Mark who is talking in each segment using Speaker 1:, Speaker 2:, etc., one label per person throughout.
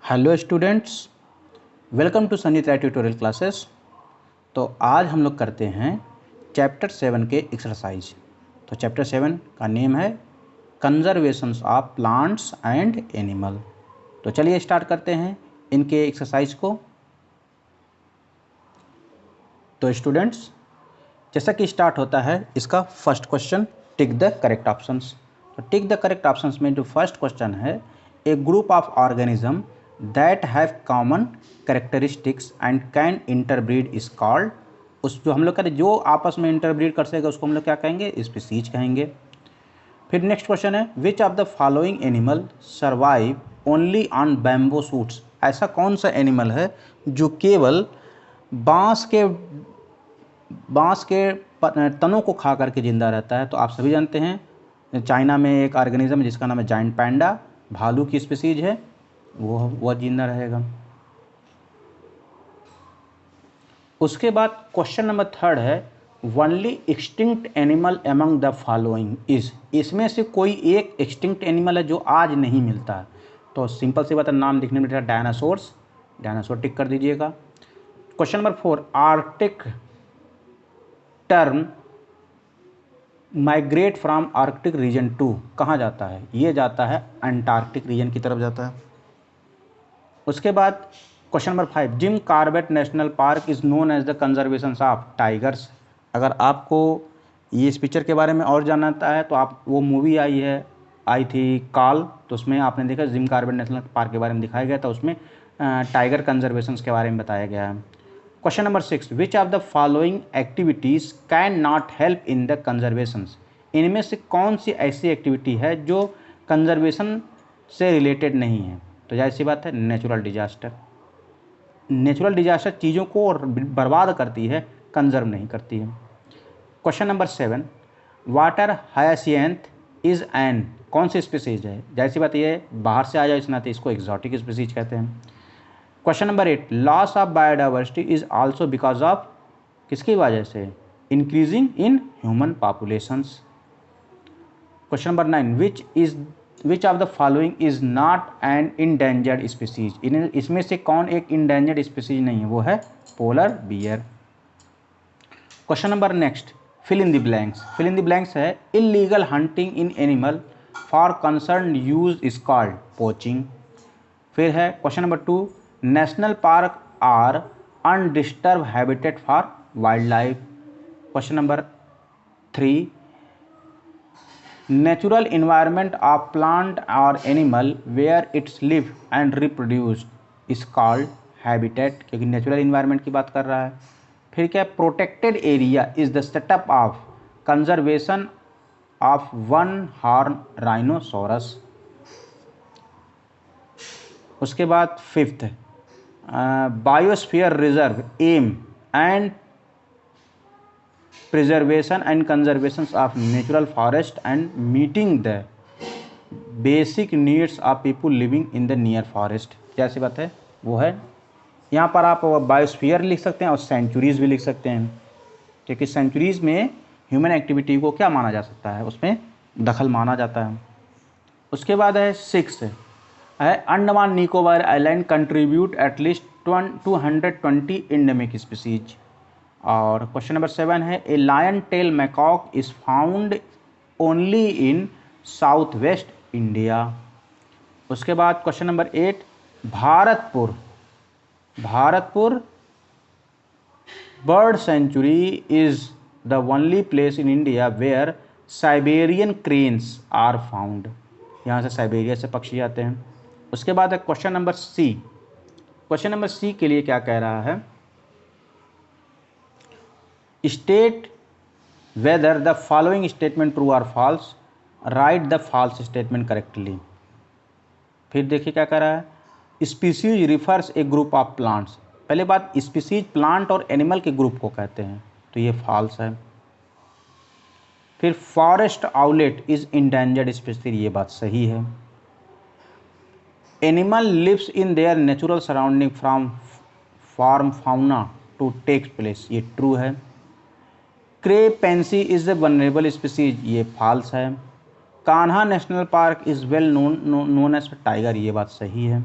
Speaker 1: Hello students, welcome to Sunny try tutorial classes. तो आज हम लोग करते हैं चैप्टर 7 के एक्सरसाइज। तो चैप्टर 7 का नेम है conservations of plants and animal. तो चलिए स्टार्ट करते हैं इनके एक्सरसाइज को। तो स्टूडेंट्स, जैसा कि स्टार्ट होता है इसका first question, tick the correct options. तो टिक द करेक्ट ऑप्शंस में जो फर्स्ट क्वेश्चन है, a group of organism that have common characteristics and can interbreed is called. उस जो हम लोग कहते हैं जो आपस में इंटरब्रीड कर सकेगा उसको हम लोग क्या कहेंगे, स्पीसीज कहेंगे। फिर नेक्स्ट क्वेश्चन है, which of the following animal survive only on bamboo shoots. ऐसा कौन सा एनिमल है जो केवल बांस के तनों को खा करके जिंदा रहता है। तो आप सभी जानते हैं चाइना में एक ऑर्गेनिज्म है जिसका नाम है जायंट पैंडा, भालू की स्पीसीज है, वह जिंदा रहेगा। उसके बाद क्वेश्चन नंबर थर्ड है, only extinct animal among the following is. इसमें से कोई एक एक्सटिंक्ट एनिमल है जो आज नहीं मिलता है। तो सिंपल सी बात है, नाम दिखने में डायनासोर्स, डायनासोर टिक कर दीजिएगा। Question number 4, Arctic tern migrate from Arctic region to कहाँ जाता है? ये जाता है अंटार्कटिक रीजन की तरफ जाता है। उसके बाद question number 5, Jim Corbett national park is known as the conservation of tigers. अगर आपको ये इस पिक्चर के बारे में और जानना है तो आप वो मूवी आई थी काल, तो उसमें आपने देखा जिम कॉर्बेट नेशनल पार्क के बारे में दिखाया गया था, उसमें टाइगर कंजर्वेशन के बारे में बताया गया है। Question number 6, which of the following activities can not help in the conservations. इनमें से कौन सी ऐसी एक्टिविटी है जो कंजर्वेशन से रिलेटेड नहीं है? तो जाहिर सी बात है, नेचुरल डिजास्टर। नेचुरल डिजास्टर चीज़ों को बर्बाद करती है, कंजर्व नहीं करती है। Question number 7, water hyacinth is an, कौन सी स्पीसीज है? जाहिर सी बात ये बाहर से आ जाए इस नाते इसको एक्जॉटिक स्पीसीज कहते हैं। Question number 8, loss of biodiversity is also because of, किसकी वजह से? Increasing in human populations. Question number 9, which of the following is not an endangered species. इसमें से कौन एक इंडेंजर्ड स्पीसीज नहीं है? वो है polar bear. Question number next, fill in the blanks. Fill in the blanks है, illegal hunting in animal for concern use is called poaching. फिर है question number 2, national park are undisturbed habitat for wild life. Question number 3, natural environment of plant और animal where its live and reproduce is called habitat, क्योंकि natural environment की बात कर रहा है। फिर क्या, protected area is the setup of conservation of one horn rhinoceros. उसके बाद 5th, biosphere reserve aim and preservation and conservation of natural forest and meeting the basic needs of people living in the near forest। जैसी बात है वो है, यहाँ पर आप बायोस्फीयर लिख सकते हैं और सेंचुरीज़ भी लिख सकते हैं, क्योंकि सेंचुरीज़ में ह्यूमन एक्टिविटी को क्या माना जा सकता है, उसमें दखल माना जाता है। उसके बाद है 6 है, Andaman Nicobar island contribute at least 220 endemic species. और क्वेश्चन नंबर 7 है, a lion tail macaque is found only in south west India. उसके बाद question number 8, Bharatpur bird sanctuary is the only place in India where Siberian cranes are found. यहाँ से Siberia से पक्षी आते हैं। उसके बाद है question number C. Question number C के लिए क्या कह रहा है, state whether the following statement true और false, write the false statement correctly. फिर देखिए क्या कह रहा है, species refers a group of plants. पहले बात, स्पीसीज प्लांट और एनिमल के ग्रुप को कहते हैं, तो ये फॉल्स है। फिर forest owlet is endangered species, ये बात सही है। Animal lives in their natural surrounding from farm fauna to take place, ये ट्रू है। क्रे पेंसी इज द वनरेबल स्पीसीज, ये फॉल्स है। Kanha national park is well known as tiger, ये बात सही है।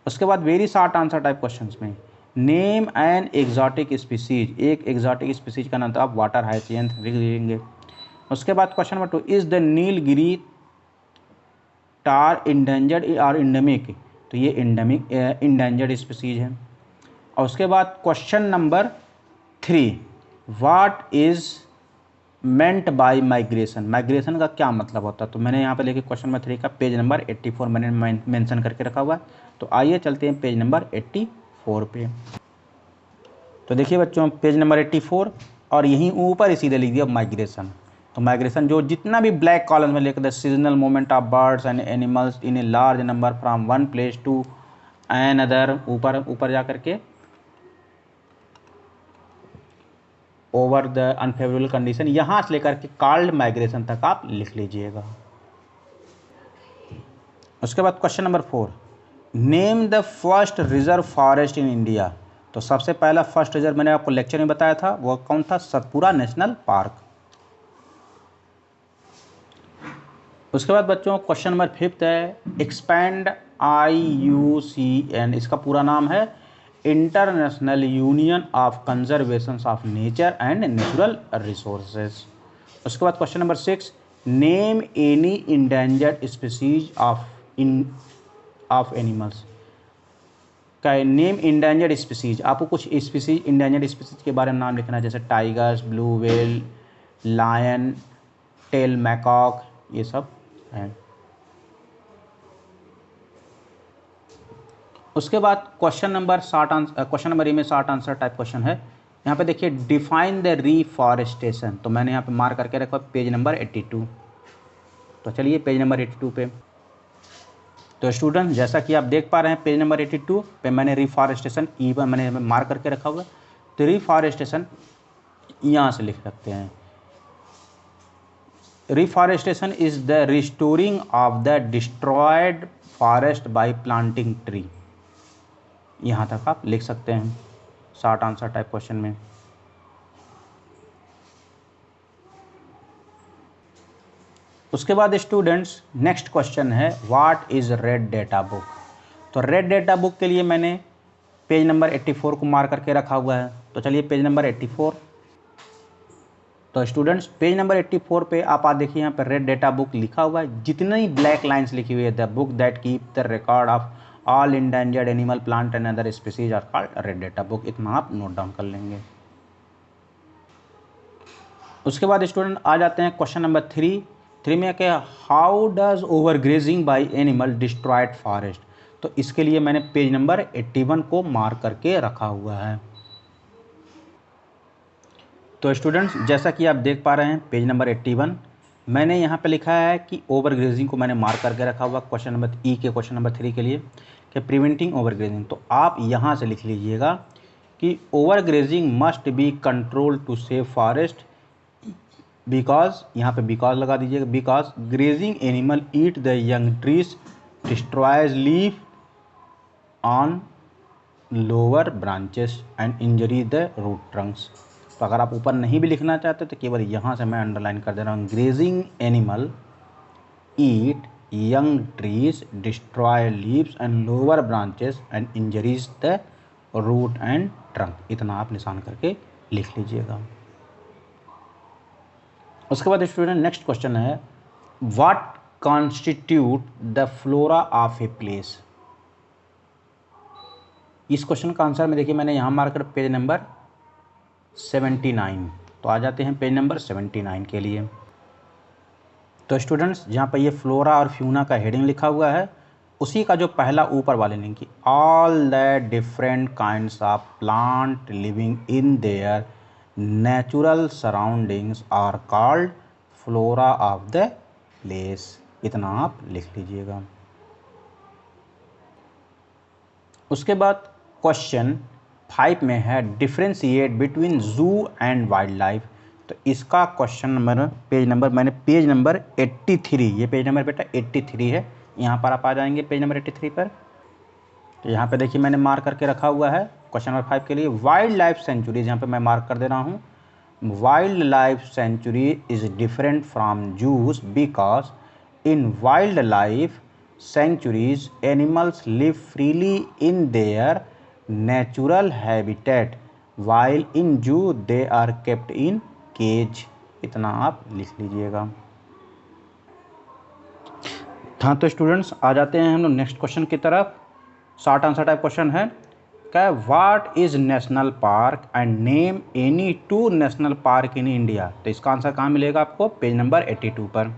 Speaker 1: उसके बाद very short answer type questions में नेम एन एग्जॉटिक स्पीसीज, एक एग्जॉटिक स्पीसीज का नाम तो आप वाटर हाइसियंथ लिख दीजिए। उसके बाद question number 2 is the Nilgiri tar endangered और इंडेमिक, तो ये इंडेंजर्ड स्पीसीज है। और उसके बाद question number 3 what is meant by migration, migration का क्या मतलब होता है, तो मैंने यहाँ पे लेके क्वेश्चन नंबर 3 का पेज नंबर 84 मैंने मेंशन करके रखा हुआ है। तो आइए चलते हैं पेज नंबर 84 पे। तो देखिए बच्चों पेज नंबर 84 और यहीं ऊपर ही सीधे लिख दिया माइग्रेशन। तो माइग्रेशन जो जितना भी ब्लैक कॉलम में लिख the seasonal movement of birds and animals in a large number from one place to an other, ऊपर ऊपर जा करके ओवर द अनफेवरेबल कंडीशन, यहाँ से लेकर के कॉल्ड माइग्रेशन तक आप लिख लीजिएगा। उसके बाद question number 4 name the first reserve forest in India, तो सबसे पहला फर्स्ट रिजर्व मैंने आपको लेक्चर में बताया था वो कौन था, सतपुरा नेशनल पार्क। उसके बाद बच्चों क्वेश्चन नंबर 5 है एक्सपैंड IUCN, इसका पूरा नाम है international union of conservation of nature and natural resources. उसके बाद question number 6 name any endangered species of animals, का नेम इंडेंजर्ड स्पीसीज, आपको कुछ स्पीसीज इंडेंजर्ड स्पीसीज के बारे में नाम लिखना है, जैसे tigers, blue whale, lion, tail macaque, ये सब हैं। उसके बाद क्वेश्चन नंबर ए में शॉर्ट आंसर टाइप क्वेश्चन है। यहाँ पे देखिए डिफाइन द रिफॉरेस्टेशन, तो मैंने यहाँ पे मार्क करके रखा पेज नंबर 82। तो चलिए पेज नंबर 82 पे। तो स्टूडेंट जैसा कि आप देख पा रहे हैं पेज नंबर 82 पे मैंने रिफॉरेस्टेशन ई पर मैंने मार्क करके रखा हुआ है। तो रिफॉरेस्टेशन यहाँ से लिख सकते हैं, reforestation is the restoring of the destroyed forest by planting tree, यहाँ तक आप लिख सकते हैं शॉर्ट आंसर टाइप क्वेश्चन में। उसके बाद स्टूडेंट्स नेक्स्ट क्वेश्चन है what is red data book, तो रेड डेटा बुक के लिए मैंने पेज नंबर 84 को मार्क करके रखा हुआ है। तो चलिए पेज नंबर 84। तो स्टूडेंट्स पेज नंबर 84 पे आप देखिए यहाँ पर रेड डेटा बुक लिखा हुआ है, जितनी ब्लैक लाइंस लिखी हुई है the book that keep the record of all endangered animal plant and other species are called red data book, इतना आप नोट डाउन कर लेंगे। उसके बाद स्टूडेंट आ जाते हैं क्वेश्चन नंबर 3 में क्या how does over grazing by animal destroyed forest, तो इसके लिए मैंने पेज नंबर 81 को मार्क करके रखा हुआ है। तो स्टूडेंट्स जैसा कि आप देख पा रहे हैं पेज नंबर 81 मैंने यहाँ पे लिखा है कि ओवर ग्रेजिंग को मैंने मार्क करके रखा हुआ क्वेश्चन नंबर ई के क्वेश्चन नंबर 3 के लिए कि प्रिवेंटिंग ओवर ग्रेजिंग, तो आप यहाँ से लिख लीजिएगा कि over grazing must be control to save forest because, यहाँ पे बिकॉज लगा दीजिएगा, because grazing animal eat the young trees destroys leaf on lower branches and injury the root trunks. तो अगर आप ऊपर नहीं भी लिखना चाहते तो केवल यहाँ से मैं अंडरलाइन कर दे रहा हूँ, grazing animal eat young trees destroy leaves and lower branches and injuries the root and trunk, इतना आप निशान करके लिख लीजिएगा। उसके बाद स्टूडेंट नेक्स्ट क्वेश्चन है what constitute the flora of a place, इस क्वेश्चन का आंसर में देखिए मैंने यहाँ मार्कर पेज नंबर 79। तो आ जाते हैं पेज नंबर 79 के लिए। तो स्टूडेंट्स जहाँ पर ये फ्लोरा और फ्यूना का हेडिंग लिखा हुआ है उसी का जो पहला ऊपर वाले लिंक की all the different kinds of plant living in their natural surroundings are called flora of the place, इतना आप लिख लीजिएगा। उसके बाद क्वेश्चन 5 में है डिफ्रेंशिएट बिटवीन जू एंड वाइल्ड लाइफ, तो इसका क्वेश्चन नंबर पेज नंबर मैंने पेज नंबर 83, ये पेज नंबर बेटा 83 है, यहाँ पर आप आ जाएंगे पेज नंबर 83 पर। तो यहाँ पे देखिए मैंने मार्क करके रखा हुआ है क्वेश्चन नंबर 5 के लिए वाइल्ड लाइफ सेंचुरीज, यहाँ पे मैं मार्क कर दे रहा हूँ wild life sanctuary is different from juice because in wild life sanctuaries, animals live freely in their natural habitat, while in zoo they are kept in cage। इतना आप लिख लीजिएगा। हाँ तो स्टूडेंट्स आ जाते हैं हम लोग नेक्स्ट क्वेश्चन की तरफ। शॉर्ट आंसर टाइप क्वेश्चन है क्या, what is national park and name any 2 national park in India. तो इसका आंसर कहाँ मिलेगा आपको, पेज नंबर 82 पर।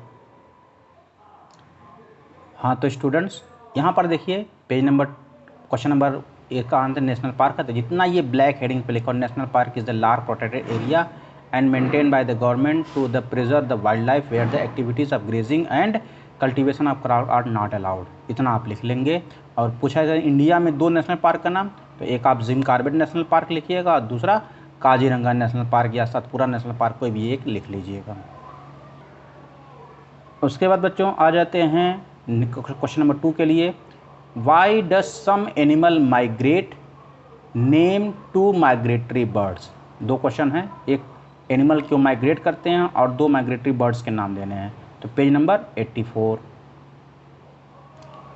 Speaker 1: हाँ तो स्टूडेंट्स यहाँ पर देखिए पेज नंबर क्वेश्चन नंबर 1 का आंसर नेशनल पार्क है। तो जितना ये ब्लैक हेडिंग पे लिखा, national park is the large protected area and maintain by the government to the preserve the wild life where the activities of grazing and cultivation of crop are not allowed. इतना आप लिख लेंगे। और पूछा जाए India में 2 national park का नाम, तो एक आप जिम कॉर्बेट नेशनल पार्क लिखिएगा और दूसरा काजीरंगा नेशनल पार्क या सतपुरा नेशनल पार्क, कोई भी एक लिख लीजिएगा। उसके बाद बच्चों आ जाते हैं क्वेश्चन नंबर 2 के लिए। Why does some animal migrate, name 2 migratory birds. 2 question हैं, एक एनिमल क्यों माइग्रेट करते हैं और 2 माइग्रेटरी बर्ड्स के नाम देने हैं। तो पेज नंबर 84।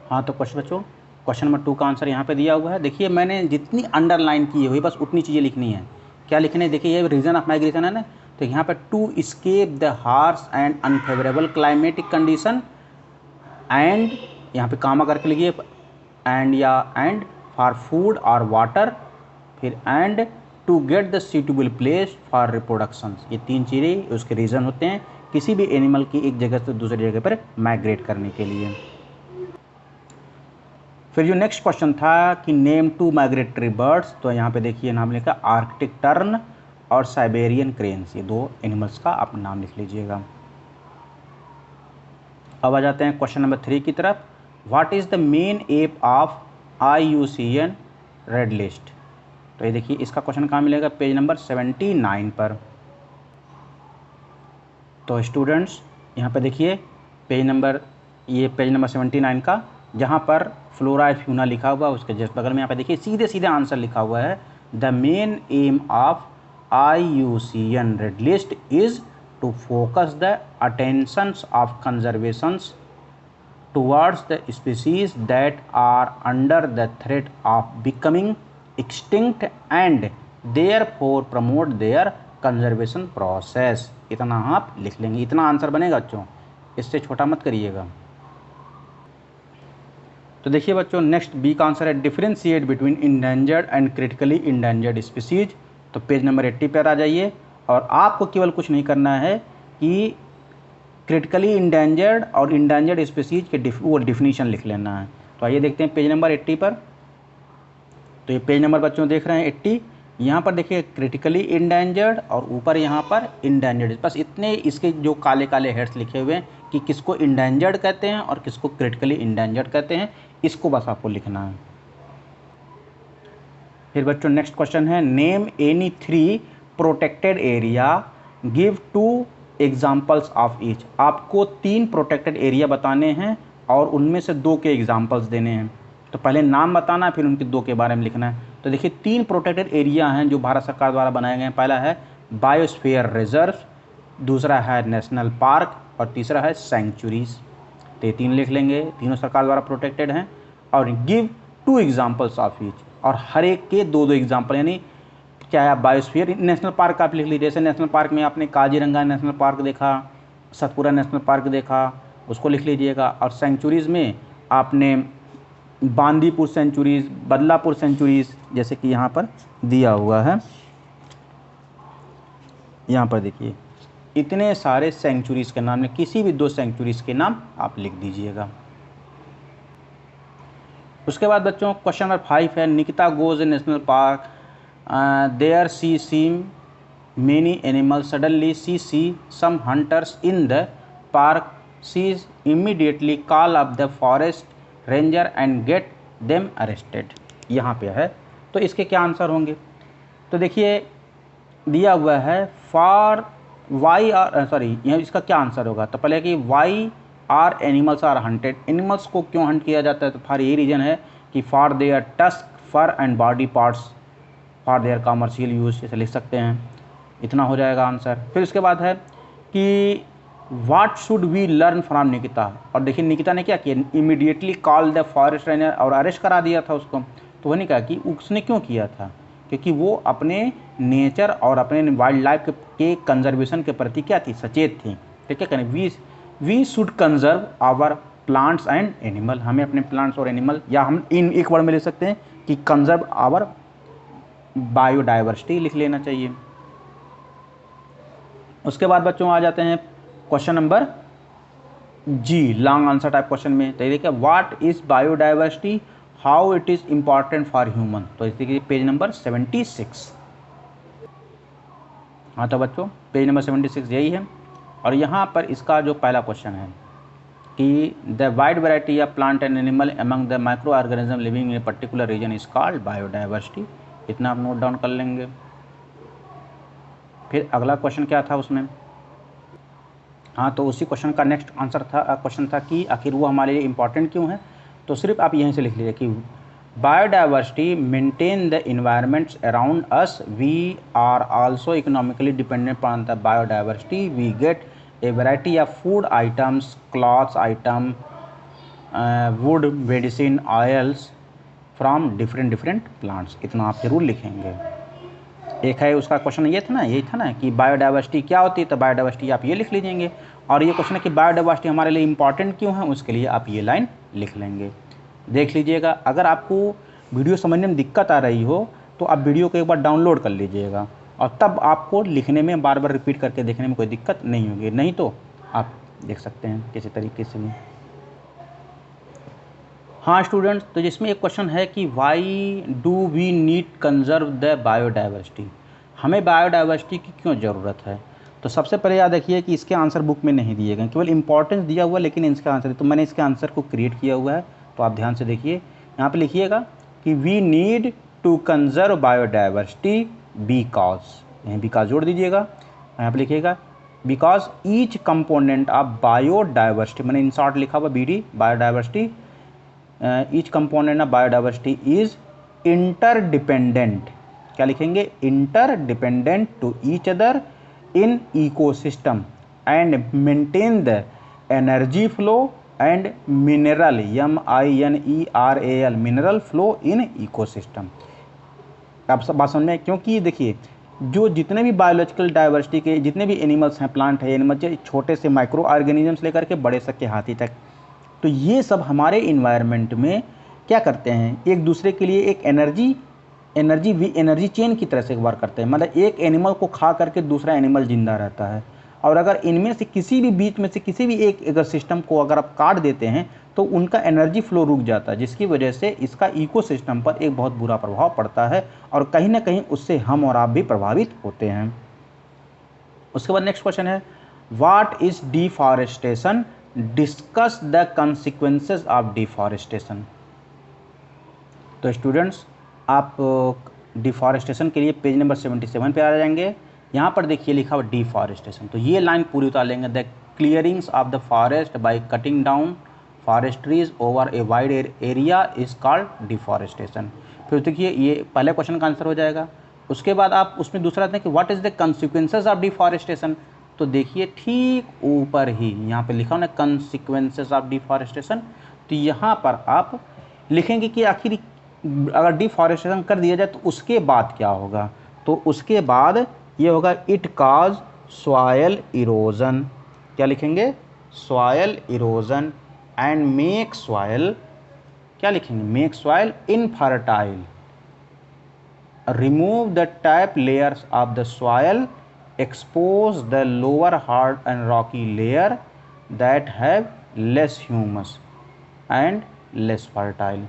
Speaker 1: हाँ तो क्वेश्चन नंबर 2 का आंसर यहाँ पे दिया हुआ है। देखिए मैंने जितनी अंडरलाइन की हुई बस उतनी चीज़ें लिखनी है। क्या लिखने है, देखिए ये रीजन ऑफ माइग्रेशन है ना, तो यहाँ पे to escape the harsh and unfavourable climatic condition and, यहाँ पे कामा करके लिखिए, एंड फॉर फूड और वाटर, फिर and to get the suitable place for reproduction. ये 3 चीज़ें उसके रीज़न होते हैं किसी भी एनिमल की एक जगह से दूसरी जगह पर माइग्रेट करने के लिए। फिर जो नेक्स्ट क्वेश्चन था कि नेम 2 माइग्रेटरी बर्ड्स, तो यहाँ पे देखिए नाम लिखा आर्कटिक टर्न और साइबेरियन क्रेन्स, ये 2 एनिमल्स का आप नाम लिख लीजिएगा। अब आ जाते हैं क्वेश्चन नंबर 3 की तरफ। What is the main aim of IUCN red list. तो ये देखिए इसका क्वेश्चन कहाँ मिलेगा, पेज नंबर 79 पर। तो स्टूडेंट्स यहाँ पे देखिए पेज नंबर 79 का, जहाँ पर फ्लोरा फ्यूना लिखा हुआ उसके जस्ट बगल में यहाँ पे देखिए सीधे सीधे आंसर लिखा हुआ है, the main aim of IUCN red list is to focus the attentions of conservations towards the species that are under the threat of becoming extinct and therefore promote their conservation process। इतना आप लिख लेंगे, इतना answer बनेगा बच्चों, इससे छोटा मत करिएगा। तो देखिए बच्चों नेक्स्ट बी का आंसर है differentiate between endangered and critically endangered species. तो पेज नंबर 80 पर आ जाइए और आपको केवल कुछ नहीं करना है कि क्रिटिकली इंडेंजर्ड और इंडेंजर्ड स्पीसीज के वो डिफिनीशन लिख लेना है। तो आइए देखते हैं पेज नंबर 80 पर। तो ये पेज नंबर बच्चों देख रहे हैं 80, यहाँ पर देखिए क्रिटिकली इंडेंजर्ड और ऊपर यहाँ पर इंडेंजर्ड, बस इतने इसके जो काले काले हेड्स लिखे हुए हैं कि किसको इंडेंजर्ड कहते हैं और किसको क्रिटिकली इंडेंजर्ड कहते हैं, इसको बस आपको लिखना है। फिर बच्चों नेक्स्ट क्वेश्चन है name any 3 protected area, give 2 examples of each. आपको 3 प्रोटेक्टेड एरिया बताने हैं और उनमें से 2 के एग्जाम्पल्स देने हैं। तो पहले नाम बताना फिर उनके 2 के बारे में लिखना है। तो देखिए 3 प्रोटेक्टेड एरिया हैं जो भारत सरकार द्वारा बनाए गए हैं। पहला है बायोस्फीयर रिजर्व, दूसरा है नेशनल पार्क और तीसरा है सेंचुरीज। तो ये 3 लिख लेंगे, तीनों सरकार द्वारा प्रोटेक्टेड हैं। और गिव 2 एग्जाम्पल्स ऑफ ईच, और हर एक के 2-2 एग्जाम्पल, यानी क्या है बायोस्फीयर नेशनल पार्क आप लिख लीजिए। जैसे नेशनल पार्क में आपने काजीरंगा नेशनल पार्क देखा, सतपुरा नेशनल पार्क देखा, उसको लिख लीजिएगा। और सेंचुरीज़ में आपने बांदीपुर सेंचुरीज़, बदलापुर सेंचुरीज़, जैसे कि यहाँ पर दिया हुआ है, यहाँ पर देखिए इतने सारे सेंचुरीज़ के नाम, किसी भी 2 सेंचुरीज़ के नाम आप लिख दीजिएगा। उसके बाद बच्चों क्वेश्चन नंबर 5 है Nikita goes national park, there she see many animals, suddenly she see some hunters in the park, she immediately call up the forest ranger and get them arrested। यहाँ पे है, तो इसके क्या आंसर होंगे। तो देखिए दिया हुआ है फॉर वाई आर, सॉरी यहाँ इसका क्या आंसर होगा। तो पहले कि why are animals are hunted, एनिमल्स को क्यों हंट किया जाता है, तो फॉर ये रीज़न है कि for their tusk fur and body parts for their commercial use, जैसे लिख सकते हैं। इतना हो जाएगा आंसर। फिर उसके बाद है कि what should we learn from Nikita. और देखिए निकिता ने क्या किया, immediately call the forest ranger और अरेस्ट करा दिया था उसको। तो वही कहा कि उसने क्यों किया था, क्योंकि वो अपने नेचर और अपने वाइल्ड लाइफ के कंजर्वेशन के प्रति क्या थी, सचेत थी। ठीक है, कहें we should conserve our plants and animal, हमें अपने प्लांट्स और एनिमल, या हम इन एक वर्ड में ले सकते हैं कि कंजर्व आवर बायोडाइवर्सिटी लिख लेना चाहिए। उसके बाद बच्चों आ जाते हैं क्वेश्चन नंबर जी, लॉन्ग आंसर टाइप क्वेश्चन में। तो देखिए what is biodiversity, how it is important for human. तो देखिए पेज नंबर 76। हाँ तो बच्चों पेज नंबर 76 यही है। और यहाँ पर इसका जो पहला क्वेश्चन है कि the wide variety of plant and animal among the micro organism living in a particular region is called biodiversity. इतना आप नोट डाउन कर लेंगे। फिर अगला क्वेश्चन क्या था उसमें, हाँ तो उसी क्वेश्चन का नेक्स्ट आंसर था, क्वेश्चन था कि आखिर वो हमारे लिए इम्पॉर्टेंट क्यों है। तो सिर्फ आप यहीं से लिख लीजिए कि biodiversity maintain the environments around us, we are also economically dependent on the biodiversity, we get a variety of food items, clothes item, wood, medicine, oils from different plants. इतना आप जरूर लिखेंगे। एक है उसका क्वेश्चन ये था ना, यही था ना कि बायोडाइवर्सिटी क्या होती है, तो बायोडाइवर्सिटी आप ये लिख लीजिएंगे। और ये क्वेश्चन है कि बायोडाइवर्सिटी हमारे लिए इंपॉर्टेंट क्यों है, उसके लिए आप ये लाइन लिख लेंगे। देख लीजिएगा, अगर आपको वीडियो समझने में दिक्कत आ रही हो तो आप वीडियो को एक बार डाउनलोड कर लीजिएगा, और तब आपको लिखने में बार बार रिपीट करके देखने में कोई दिक्कत नहीं होगी। नहीं तो आप देख सकते हैं किसी तरीके से भी। हाँ स्टूडेंट्स, तो जिसमें एक क्वेश्चन है कि why do we need conserve the biodiversity, हमें बायोडाइवर्सिटी की क्यों ज़रूरत है। तो सबसे पहले याद रखिए कि इसके आंसर बुक में नहीं दिए गए, केवल इंपॉर्टेंस दिया हुआ, लेकिन इसका आंसर, तो मैंने इसके आंसर को क्रिएट किया हुआ है। तो आप ध्यान से देखिए, यहाँ पे लिखिएगा कि we need to conserve biodiversity because, यहीं बिकॉज जोड़ दीजिएगा। यहाँ पे लिखिएगा because each component of biodiversity, मैंने इन शॉर्ट लिखा हुआ BD, biodiversity, each component of biodiversity is interdependent, क्या लिखेंगे, interdependent to each other in ecosystem and maintain the energy flow and mineral, MINERAL, mineral flow in ecosystem. आप सब बात समझ में, क्योंकि देखिए जो जितने भी बायोलॉजिकल डाइवर्सिटी के जितने भी एनिमल्स हैं, प्लांट है, एनिमल से छोटे से माइक्रो ऑर्गेनिजम्स लेकर के बड़े से हाथी तक, तो ये सब हमारे इन्वायरमेंट में क्या करते हैं, एक दूसरे के लिए एक एनर्जी चेन की तरह से वर्क करते हैं। मतलब एक एनिमल को खा करके दूसरा एनिमल जिंदा रहता है, और अगर इनमें से किसी भी बीच में से किसी भी एक अगर सिस्टम को अगर आप काट देते हैं तो उनका एनर्जी फ्लो रुक जाता है, जिसकी वजह से इसका इकोसिस्टम पर एक बहुत बुरा प्रभाव पड़ता है, और कहीं ना कहीं उससे हम और आप भी प्रभावित होते हैं। उसके बाद नेक्स्ट क्वेश्चन है what is deforestation, discuss the consequences of deforestation. तो स्टूडेंट्स आप डिफॉरेस्टेशन के लिए पेज नंबर 77 पे आ जाएंगे। यहाँ पर देखिए लिखा हुआ डिफॉरेस्टेशन, तो ये लाइन पूरी उतार लेंगे। The clearings of the forest by cutting down forest trees over a wide area is called deforestation. फिर देखिए ये पहले क्वेश्चन का आंसर हो जाएगा। उसके बाद आप उसमें दूसरा दें कि what is the consequences of deforestation. तो देखिए ठीक ऊपर ही यहाँ पे लिखा हुआ कॉन्सिक्वेंसेस ऑफ डिफॉरेस्टेशन। तो यहाँ पर आप लिखेंगे कि आखिर अगर डिफॉरेस्टेशन कर दिया जाए तो उसके बाद क्या होगा। तो उसके बाद ये होगा इट कॉज सॉयल इरोजन, क्या लिखेंगे, soil erosion and make soil, क्या लिखेंगे, make soil infertile, remove the tap layers of the soil, expose the lower hard and rocky layer that have less humus and less fertile।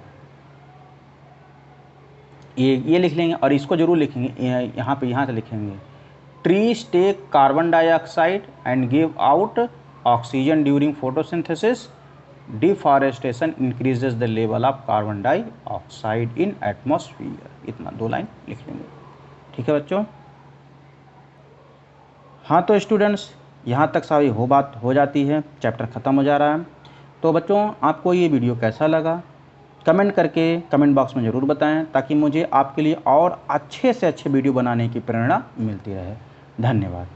Speaker 1: ये लिख लेंगे, और इसको जरूर लिखेंगे, यहाँ से लिखेंगे trees take carbon dioxide and give out oxygen during photosynthesis, deforestation increases the level of carbon dioxide in atmosphere। इतना 2 लाइन लिख लेंगे, ठीक है बच्चों। हाँ तो स्टूडेंट्स यहाँ तक सारी बात हो जाती है, चैप्टर ख़त्म हो जा रहा है। तो बच्चों आपको ये वीडियो कैसा लगा कमेंट करके कमेंट बॉक्स में ज़रूर बताएं, ताकि मुझे आपके लिए और अच्छे से अच्छे वीडियो बनाने की प्रेरणा मिलती रहे। धन्यवाद।